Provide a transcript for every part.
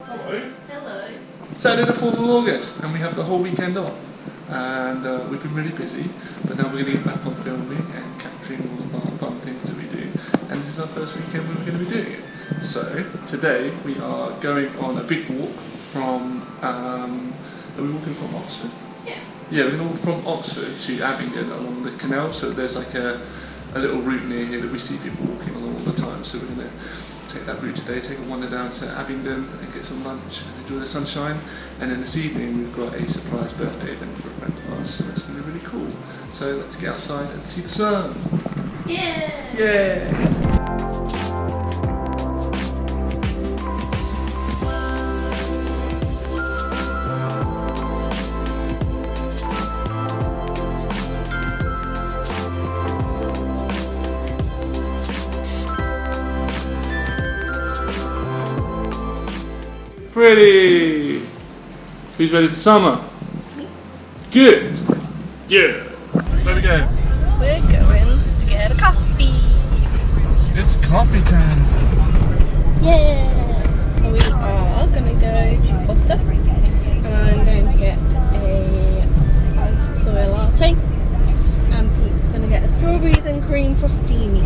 Hello. Hello. Saturday the 4th of August, and we have the whole weekend off. And we've been really busy, but now we're going to get back on filming and capturing all of our fun things that we do. And this is our first weekend where we're going to be doing it. So today we are going on a big walk from. Are we walking from Oxford? Yeah. Yeah, we're going to walk from Oxford to Abingdon along the canal. So there's like a little route near here that we see people walking along all the time. So we're going to take that route today, take a wander down to Abingdon and get some lunch and enjoy the sunshine. And then this evening we've got a surprise birthday event for a friend of ours, so that's going to be really cool. So let's get outside and see the sun. Yeah. Yeah. Pretty! Who's ready for summer? Good! Yeah! Where we go? We're going to get a coffee. It's coffee time! Yeah! We are going to go to Costa. I'm going to get a iced soy latte. And Pete's going to get a strawberries and cream frostini.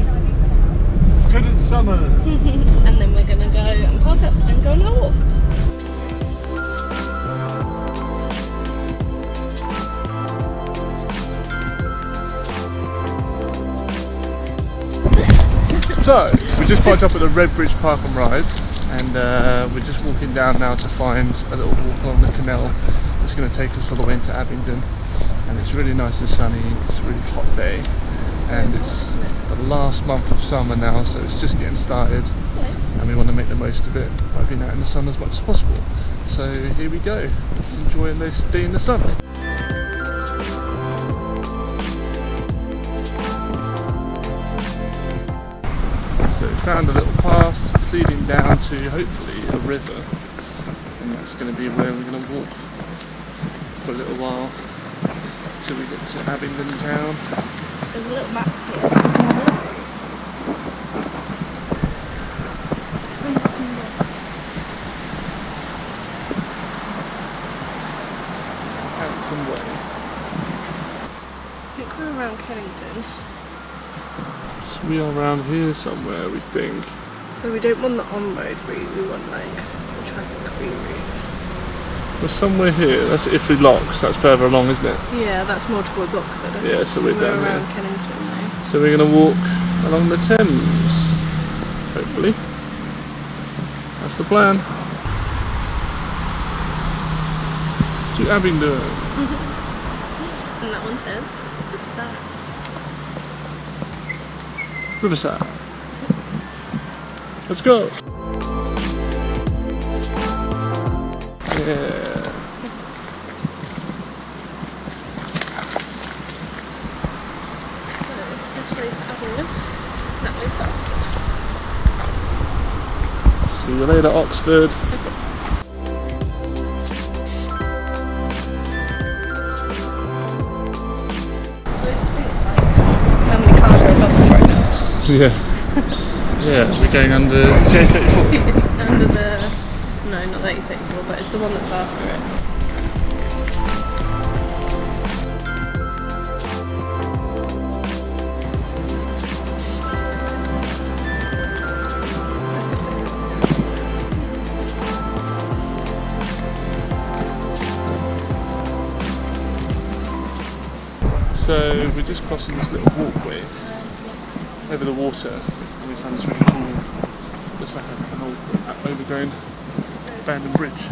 Because it's summer! And then we're going to go and park up and go on a walk. So, we just parked up at the Redbridge Park and Ride, and we're just walking down now to find a little walk along the canal that's going to take us all the way into Abingdon. And it's really nice and sunny, it's a really hot day, and it's the last month of summer now, so it's just getting started, and we want to make the most of it by being out in the sun as much as possible. So here we go, let's enjoy a nice day in the sun. So we found a little path that's leading down to hopefully a river, and that's going to be where we're going to walk for a little while till we get to Abingdon town. There's a little map here. Handsome way. I think we're around Kennington. So we are around here somewhere, we think. So we don't want the on-road route, we want like the traffic-free route. We're somewhere here. That's Iffley Locks. That's further along, isn't it? Yeah, that's more towards Oxford. I think. Yeah, so we're down around here. Kennington now. So we're going to walk along the Thames, hopefully. That's the plan. To Abingdon. And that one says, Riverside. Let's go. Yeah. This way's to Abingdon, that way's to Oxford. See you later, Oxford. How many cars are above us right now? Yeah. Yeah, we're going under J34. Under the... no, not 34, but it's the one that's after it. So we're just crossing this little walkway over the water, and we found this really cool, looks like an old overgrown abandoned bridge.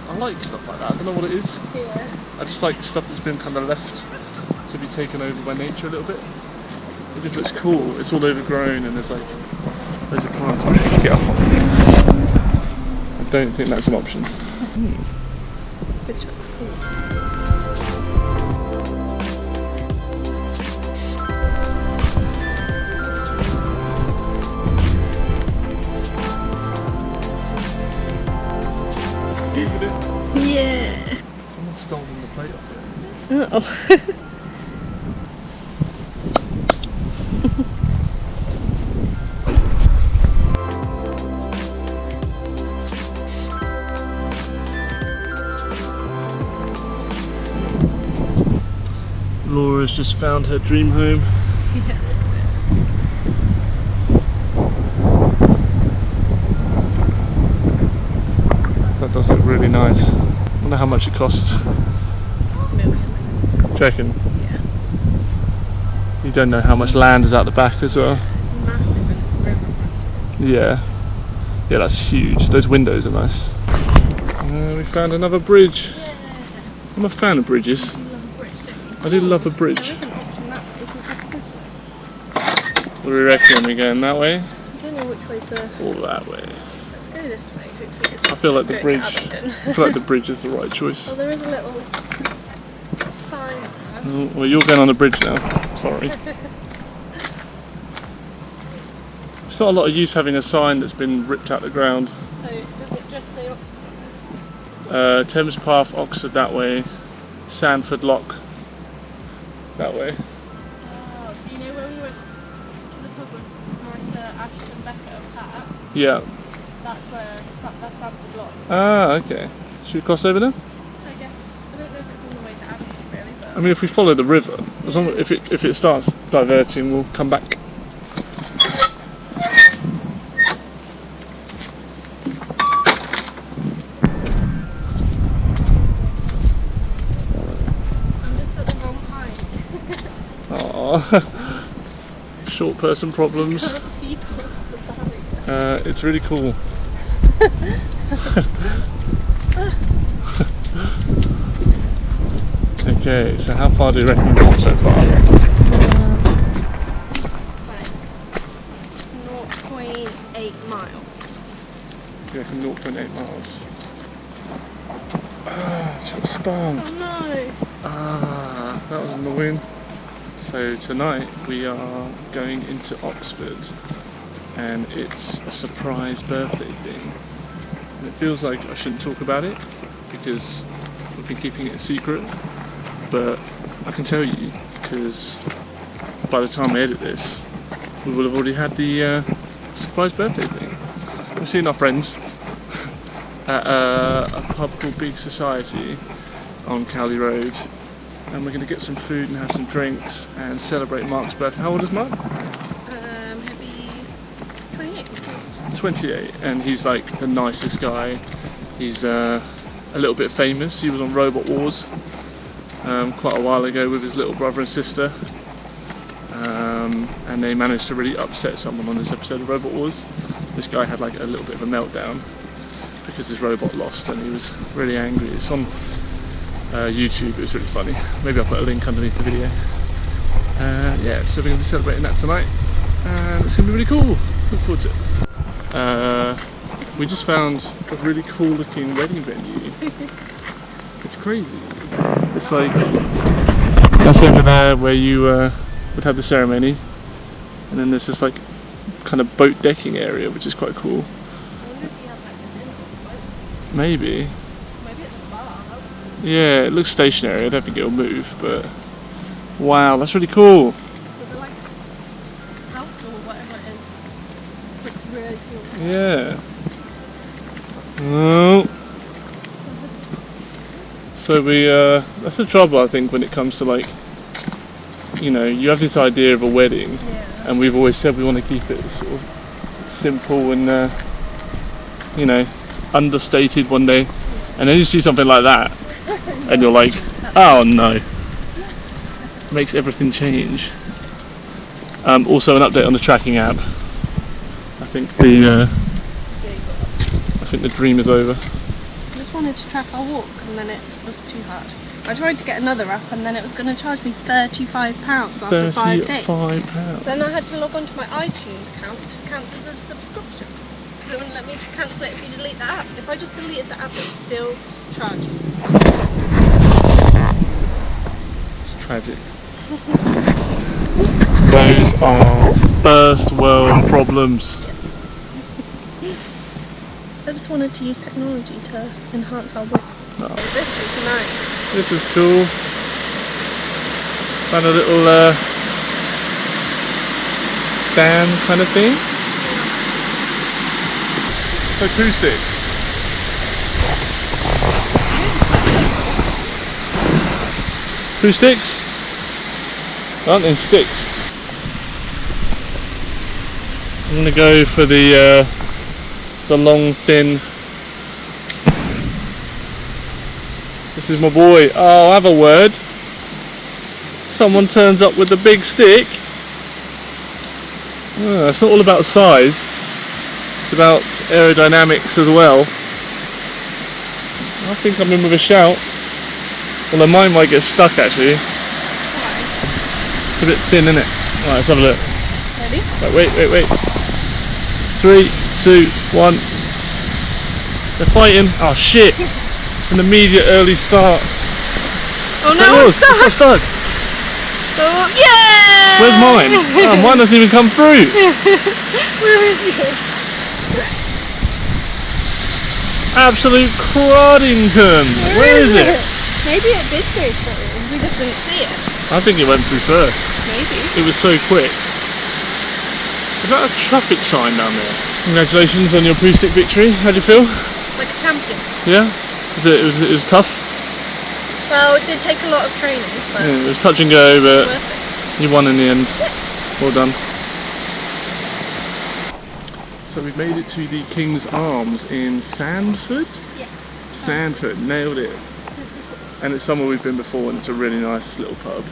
I like stuff like that, I don't know what it is. Yeah. I just like stuff that's been kind of left to be taken over by nature a little bit. It just looks cool, it's all overgrown and there's like loads of plants I can get up on. I don't think that's an option. Bridge looks cool. Yeah. Someone's stolen the plate off it. Oh. Laura's just found her dream home. Yeah. That does look really nice. I wonder how much it costs. Millions. Do you reckon? Yeah. You don't know how much land is out the back as well. It's massive and riverfront. Yeah. Yeah, that's huge. Those windows are nice. We found another bridge. Yeah. I'm a fan of bridges. You love a bridge, don't you? I do love a There bridge. is an option that way. You can just push it. What do we reckon? Are we going that way I don't know which way to. or that way? Let's go this way. Hopefully it's I feel like the go to bridge. Abingdon. I feel like the bridge is the right choice. Oh, there is a little sign there. Oh, well, you're going on the bridge now. Sorry. It's not a lot of use having a sign that's been ripped out the ground. So does it just say Oxford? Thames Path, Oxford that way. Sandford Lock that way. Oh, so you know where we went to the pub with Marissa, Ashton, Becca, and Pat? Yeah. That's where that's Sandford Lock. Ah, okay. Should we cross over there? I guess. I don't know if it's on the way to Abingdon really, but I mean, if we follow the river, as long as if it starts diverting, we'll come back. I'm just at the wrong height. Aww. Short person problems. Can't see past the barrier. It's really cool. Okay, so how far do you reckon we've walked so far? Like 0.8 miles. You reckon 0.8 miles? Just stung. Oh no! That was annoying. So tonight we are going into Oxford and it's a surprise birthday thing. And it feels like I shouldn't talk about it because we've been keeping it a secret, but I can tell you because by the time I edit this we will have already had the surprise birthday thing. We're seeing our friends at a pub called Big Society on Cowley Road, and we're going to get some food and have some drinks and celebrate Mark's birthday. How old is Mark? He'll be 28. 28, and he's like the nicest guy. He's a little bit famous. He was on Robot Wars quite a while ago with his little brother and sister, and they managed to really upset someone on this episode of Robot Wars. This guy had like a little bit of a meltdown because his robot lost and he was really angry. It's on YouTube. It was really funny. Maybe I'll put a link underneath the video. Yeah, so we're going to be celebrating that tonight and it's going to be really cool. Look forward to it. We just found a really cool looking wedding venue. It's crazy. It's like that's over there where you would have the ceremony, and then there's this like kind of boat decking area which is quite cool. I wonder if he has like an in boats. Maybe. Maybe it's a bar. Yeah, it looks stationary. I don't think it'll move, but wow, that's really cool. So they're like house or whatever it is. It's really cool. Yeah. Oh. So that's the trouble I think when it comes to like, you know, you have this idea of a wedding, Yeah. and we've always said we want to keep it sort of simple and you know, understated one day, and then you see something like that and you're like, oh no, makes everything change. Also an update on the tracking app. I think the dream is over. I just wanted to track our walk and then it was too hard. I tried to get another app and then it was going to charge me £35 after 5 days. £35. Then I had to log on to my iTunes account to cancel the subscription. It wouldn't let me cancel it if you delete the app. If I just deleted the app, it would still charge me. It's tragic. Those are first world problems. I just wanted to use technology to enhance our walk. Oh. This is nice. This is cool. Found a little dam kind of thing. Acoustic. Acoustics? Aren't they sticks? I'm gonna go for the long thin. This is my boy. Oh, I'll have a word. Someone turns up with a big stick. Oh, it's not all about size. It's about aerodynamics as well. I think I'm in with a shout. Although mine might get stuck actually. It's a bit thin, isn't it? Right, let's have a look. Ready? Right, wait. 3, 2, 1. They're fighting. Oh shit! It's an immediate early start. Oh no, It's got stuck. Oh, yeah! Where's mine? Oh, mine doesn't even come through. Where is yours? Absolute Croddington. Where is it? Maybe it did go through. We just didn't see it. I think it went through first. Maybe. It was so quick. Is that a traffic sign down there? Congratulations on your acoustic victory. How do you feel? Like a champion. Yeah? It was tough? Well, it did take a lot of training, but Yeah, it was touch and go, but worth you won in the end. Yeah. Well done. So we've made it to the King's Arms in Sandford? Yeah. Sandford, nailed it. And it's somewhere we've been before, and it's a really nice little pub.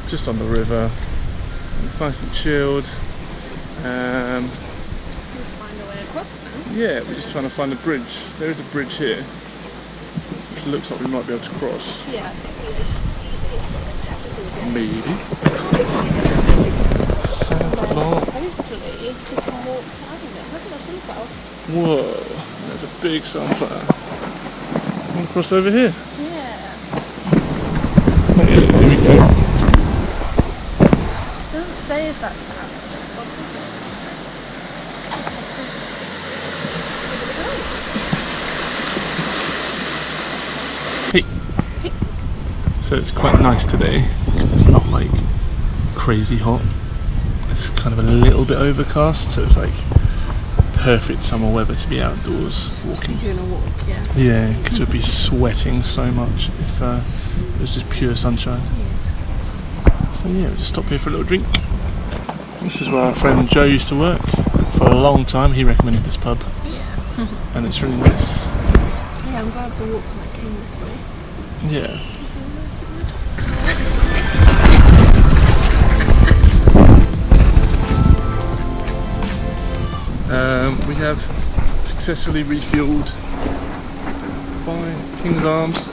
Just on the river. It's nice and chilled. We'll find a way across now. Yeah, we're just trying to find a bridge. There is a bridge here, which looks like we might be able to cross. Yeah. Maybe. Sandford Arms. Hopefully, we can walk to Abingdon. Look at the sunflower. Whoa, there's a big sunflower. I'm gonna cross over here. Yeah. Oh, yeah, here we go. It doesn't say if that's the house. What does it? Hey. So it's quite nice today because it's not like crazy hot. It's kind of a little bit overcast, so it's like perfect summer weather to be outdoors walking. Doing a walk, yeah. Yeah, because we'd be sweating so much if it was just pure sunshine. So yeah, we'll just stop here for a little drink. This is where our friend Joe used to work for a long time. He recommended this pub, Yeah. and it's really nice. Yeah, I'm glad the walk came this way. Yeah. We have successfully refueled by King's Arms.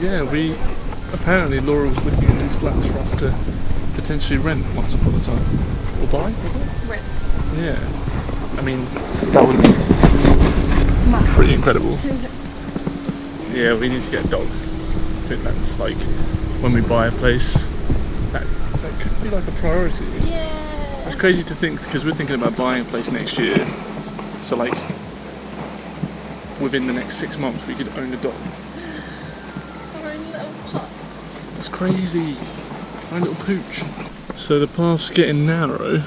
Yeah, apparently Laura was looking at these flats for us to potentially rent once upon a time. Or buy, was it? Rent. Yeah. I mean, that would be pretty incredible. Yeah, we need to get a dog. I think that's like, when we buy a place, that could be like a priority. Yeah. It's crazy to think, because we're thinking about buying a place next year. So like, within the next 6 months we could own a dog. Our own little pup. That's crazy. Our little pooch. So the path's getting narrow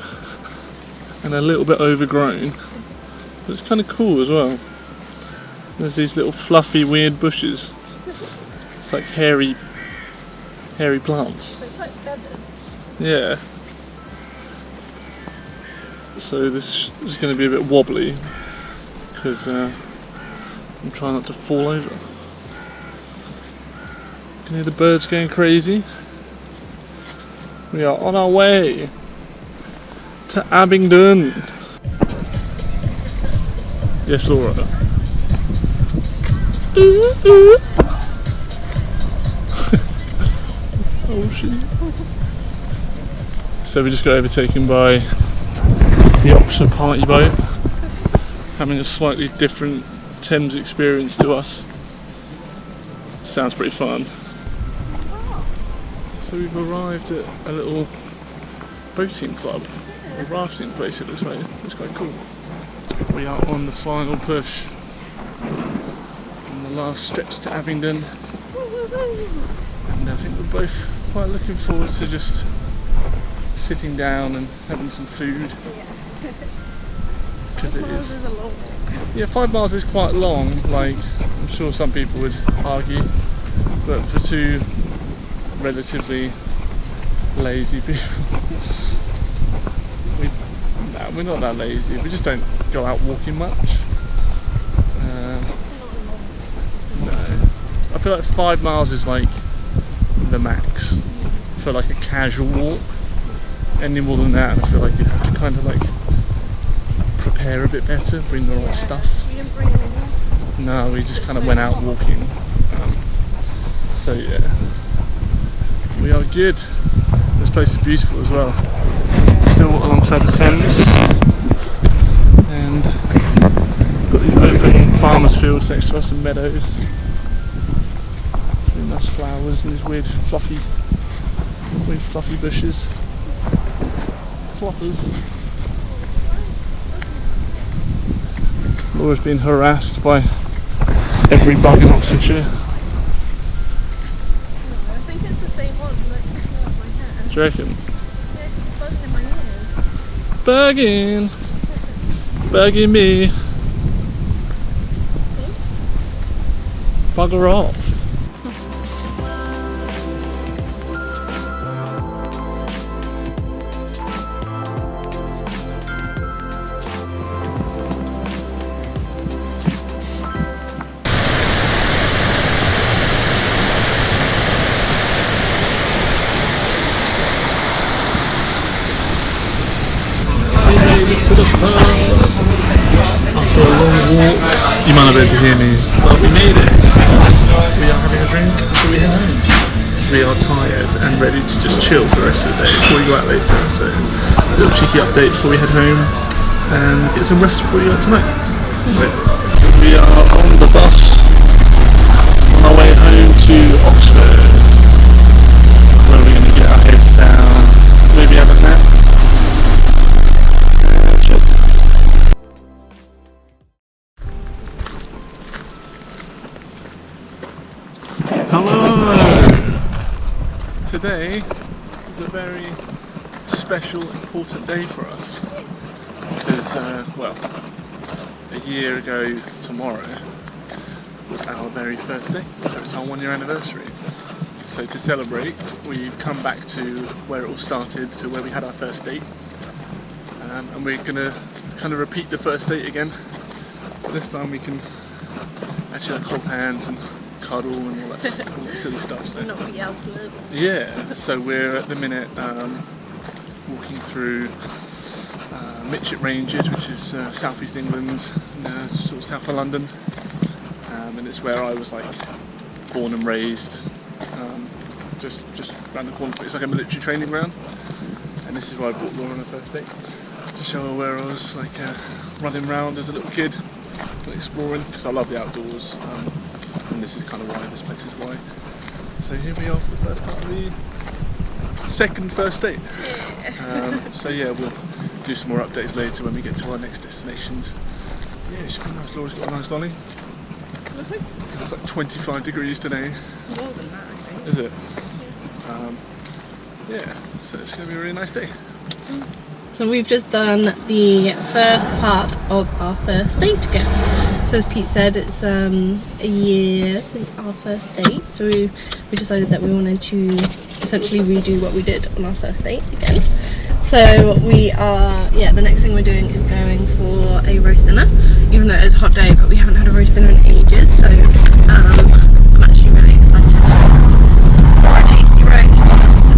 and a little bit overgrown. But it's kind of cool as well. There's these little fluffy weird bushes. It's like hairy plants. So it's like feathers. Yeah. So this is going to be a bit wobbly because I'm trying not to fall over. You can hear the birds going crazy. We are on our way to Abingdon. Yes, Laura. Oh shit. So we just got overtaken by the Oxford party boat, having a slightly different Thames experience to us. Sounds pretty fun. So we've arrived at a little boating club, a rafting place it looks like. It's quite cool. We are on the final push, on the last stretch to Abingdon, and I think we're both quite looking forward to just sitting down and having some food. Because it is. A long walk. Yeah, 5 miles is quite long, like I'm sure some people would argue, but for two relatively lazy people. We're not that lazy. We just don't go out walking much. No, I feel like 5 miles is like the max for like a casual walk. Any more than that, I feel like you'd have to kind of like prepare a bit better, bring the right stuff. We didn't bring anything. No, we just kind of went out walking. So yeah, we are good. This place is beautiful as well. Still alongside the Thames, and got these open farmers' fields next to us and meadows. Really nice flowers and these weird fluffy bushes. Floppers. Laura's been harassed by every bug in Oxfordshire. I think it's the same one that kicking off my hair. Do you reckon? Yeah, it's buzzing in my ears. Bugging me. Bugger off. To the pub after a long walk. You might not be able to hear me, but we made it. We are having a drink before we head home. We are tired and ready to just chill for the rest of the day before we go out later. So a little cheeky update before we head home and get some rest before we go out tonight. We are on the bus on our way home to Oxford, where we're going to get our heads down, maybe have a nap. Hello! Today is a very special, important day for us because, well, a year ago tomorrow was our very first day, so it's our 1-year anniversary. So to celebrate, we've come back to where it all started, to where we had our first date, and we're going to kind of repeat the first date again, but this time we can actually like hold hands and cuddle and all that silly stuff. So. Not be else live. Yeah, so we're at the minute walking through Mitchett Ranges, which is southeast England, sort of south of London, and it's where I was like born and raised, just around the corner. It's like a military training ground, and this is where I brought Laura on the first date, to show her where I was like running around as a little kid, exploring, because I love the outdoors. And this is kind of why, this place is why. So here we are for the first part of the second first date. So yeah, we'll do some more updates later when we get to our next destinations. Yeah, it should be nice. Laura's got a nice lolly. It's like 25 degrees today. It's more than that, I think. Is it? Yeah, so it's going to be a really nice day. So we've just done the first part of our first date again. So as Pete said, it's a year since our first date, so we decided that we wanted to essentially redo what we did on our first date again. So we are, the next thing we're doing is going for a roast dinner, even though it's a hot day, but we haven't had a roast dinner in ages, so I'm actually really excited for a tasty roast.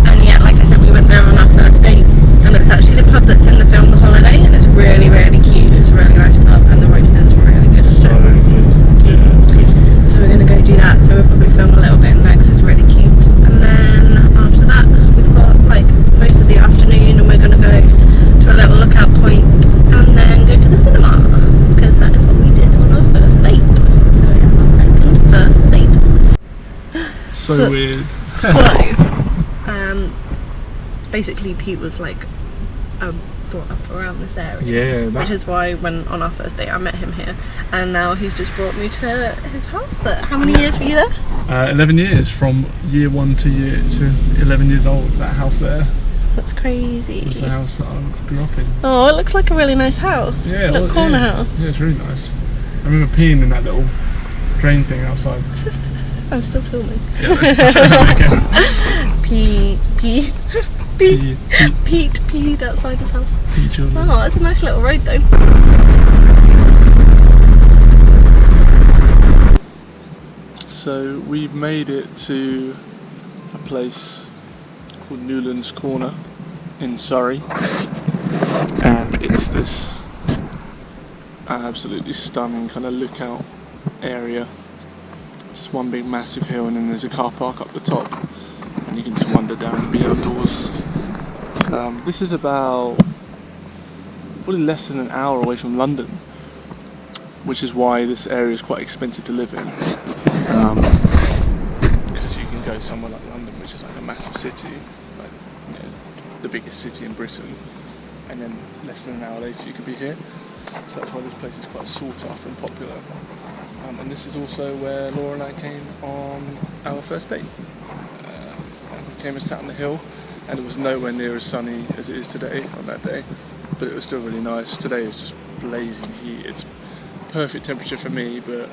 And yeah, like I said, we went there on our first date, and it's actually the pub that's in the film The Holiday, and it's really, really cute. It's a really nice pub, and the roast dinner's really good. So good. Yeah, it's tasty. So we're going to go do that, so we'll probably film a little bit in there because it's really cute. And then after that, we've got like most of the afternoon, and we're going to go to a little lookout point and then go to the cinema, because that is what we did on our first date. So it's our second first date. So weird. Basically Pete was like brought up around this area, Yeah, which is why when on our first date I met him here, and now he's just brought me to his house. How many years were you there? 11 years, from year 1 to 11 years old. That house there That's crazy. was the house that I grew up in. Oh, it looks like a really nice house. Yeah, little well, corner yeah. house. Yeah, it's really nice. I remember peeing in that little drain thing outside. I'm still filming. Yeah, Pete peed outside his house. Pete children. Oh, that's a nice little road though. So we've made it to a place called Newlands Corner in Surrey, and it's this absolutely stunning kind of lookout area. Just one big massive hill, and then there's a car park up the top, and you can just wander down and be outdoors. This is about probably less than an hour away from London, which is why this area is quite expensive to live in. Because you can go somewhere like London, which is like a massive city, like, you know, the biggest city in Britain, and then less than an hour later you could be here. So that's why this place is quite sought after and popular. And this is also where Laura and I came on our first date. We came and sat on the hill, and it was nowhere near as sunny as it is today on that day, but it was still really nice. Today is just blazing heat. It's perfect temperature for me, but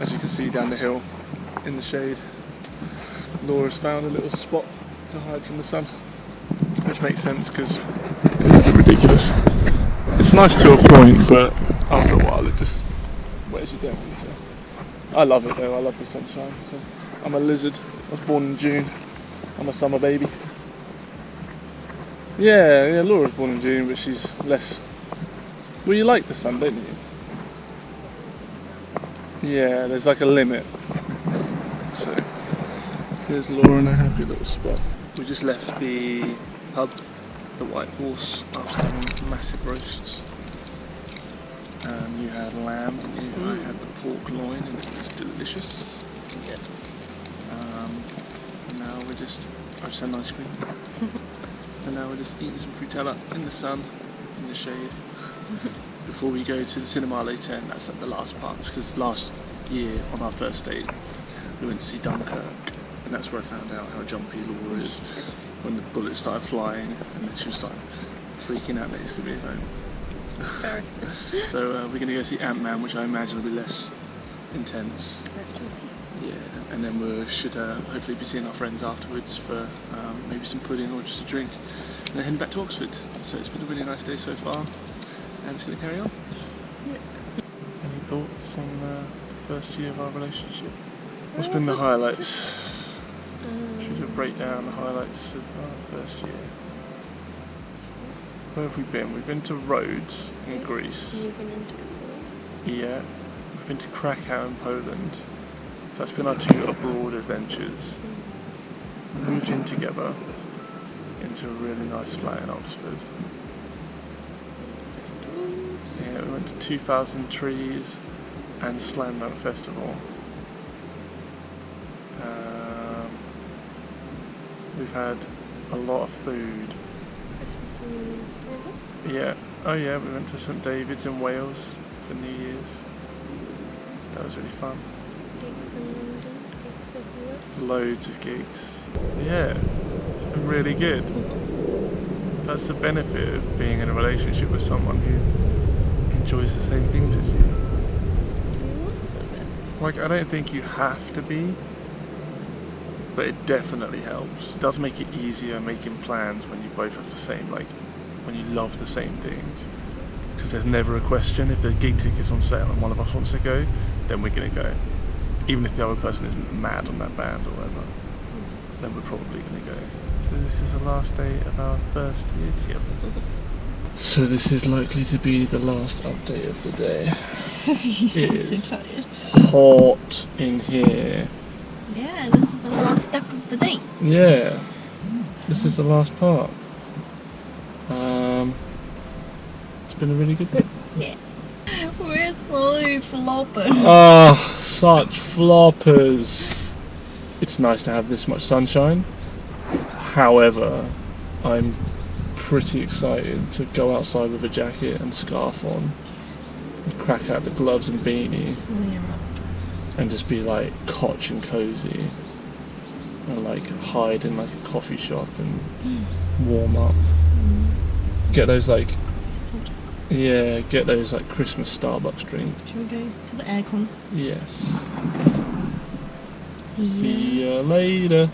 as you can see down the hill in the shade, Laura's found a little spot to hide from the sun, which makes sense because it's a bit ridiculous. It's nice to a point, but after a while it just wears you down. So I love it though. I love the sunshine. So I'm a lizard. I was born in June. I'm a summer baby. Yeah, Laura's born in June, but she's less. Well, you like the sun, don't you? Yeah, there's like a limit. So here's Laura in a happy little spot. We just left the pub, the White Horse, after having massive roasts. You had lamb, didn't you? I had the pork loin, and it was delicious. Yeah. And now we're just, I just had an ice cream. And now we're just eating some Frutella in the sun, in the shade, before we go to the cinema later, and that's at the last part, because last year on our first date we went to see Dunkirk, and that's where I found out how jumpy Laura is when the bullets started flying, and then she was like freaking out next to me at home. So we're going to go see Ant-Man, which I imagine will be less intense. That's true. Yeah, and then we should hopefully be seeing our friends afterwards for maybe some pudding or just a drink, and then heading back to Oxford. So it's been a really nice day so far, and it's going to carry on. Yeah. Any thoughts on the first year of our relationship? What's been the highlights? Should we break down the highlights of our first year? Where have we been? We've been to Rhodes in Greece. You've been into Yeah. We've been to Krakow in Poland. So that's been our 2 abroad adventures. We moved in together into a really nice flat in Oxford. Yeah, we went to 2,000 Trees and Slamdunk Festival. We've had a lot of food. Yeah. Oh yeah, we went to St David's in Wales for New Year's. That was really fun. Loads of gigs. Yeah, it's been really good. That's the benefit of being in a relationship with someone who enjoys the same things as you. Like, I don't think you have to be, but it definitely helps. It does make it easier making plans when you both have the same, like, when you love the same things. Because there's never a question. If there's gig tickets on sale and one of us wants to go, then we're going to go. Even if the other person isn't mad on that band or whatever, then we're probably going to go. So this is the last day of our first year together. So this is likely to be the last update of the day. You sound It so tired. Hot in here. Yeah, this is the last step of the date. Yeah, this is the last part. It's been a really good day. Yeah. We're so flopping. Ah, such floppers. It's nice to have this much sunshine. However, I'm pretty excited to go outside with a jacket and scarf on, and crack out the gloves and beanie, and just be like cotch and cozy, and like hide in like a coffee shop and warm up. Get those like Christmas Starbucks drinks. Should we go to the aircon? Yes. See ya later.